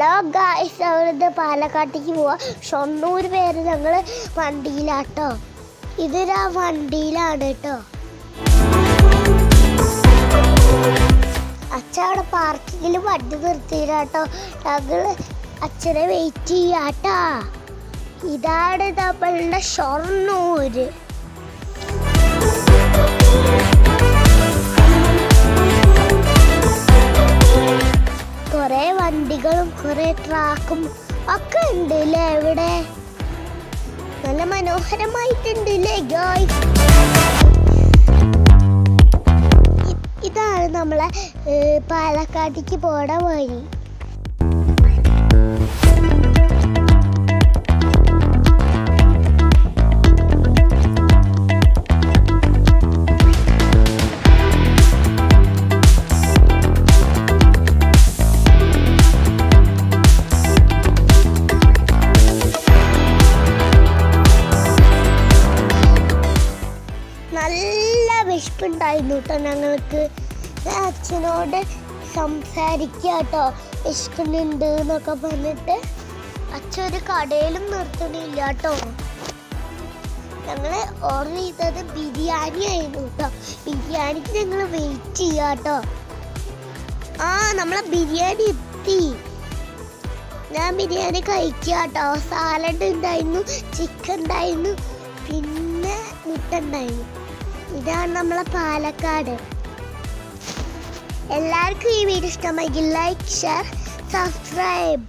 Hello guys, ഞങ്ങളിത് പാലക്കാട്ടേക്ക് പോവാ. ഷൊർണൂർ പേര് ഞങ്ങൾ വണ്ടിയിലാട്ടോ. ഇതൊരാ വണ്ടിയിലാണ് കേട്ടോ. അച്ഛൻ അവിടെ പാർക്കിങ്ങിൽ വണ്ടി നിർത്തിയിട്ടാട്ടോ. ഞങ്ങൾ അച്ഛനെ വെയിറ്റ് ചെയ്യാട്ടോ. ഇതാണ് നമ്മളുടെ ഷൊർണൂര്. കുറെ വണ്ടികളും കുറെ ട്രാക്കും ഒക്കെ ഉണ്ട് അല്ലേ? ഇവിടെ നല്ല മനോഹരമായിട്ടുണ്ട് അല്ലേ ഗായ്സ്? ഇതാണ് നമ്മളെ പാലക്കാട്ടേക്ക് പോണ വഴി. നല്ല വിശപ്പുണ്ടായിരുന്നു കേട്ടോ ഞങ്ങൾക്ക്. അച്ഛനോട് സംസാരിക്കുക കേട്ടോ, വിശക്കുന്നുണ്ട് എന്നൊക്കെ പറഞ്ഞിട്ട്. അച്ഛൻ ഒരു കടയിലും നിർത്തണില്ല കേട്ടോ. ഞങ്ങൾ ഓർഡർ ചെയ്തത് ബിരിയാണി ആയിരുന്നു കേട്ടോ. ബിരിയാണിക്ക് ഞങ്ങൾ വെയിറ്റ് ചെയ്യാം കേട്ടോ. നമ്മളെ ബിരിയാണി എത്തി. ഞാൻ ബിരിയാണി കഴിക്കുക കേട്ടോ. സാലഡ് ഉണ്ടായിരുന്നു, ചിക്കൻ ഉണ്ടായിരുന്നു, പിന്നെ മുട്ട ഉണ്ടായിരുന്നു. ഇതാണ് നമ്മളെ പാലക്കാട്. എല്ലാവർക്കും ഈ വീഡിയോ ഇഷ്ടമായെങ്കിൽ ലൈക്ക്, ഷെയർ, സബ്സ്ക്രൈബ്.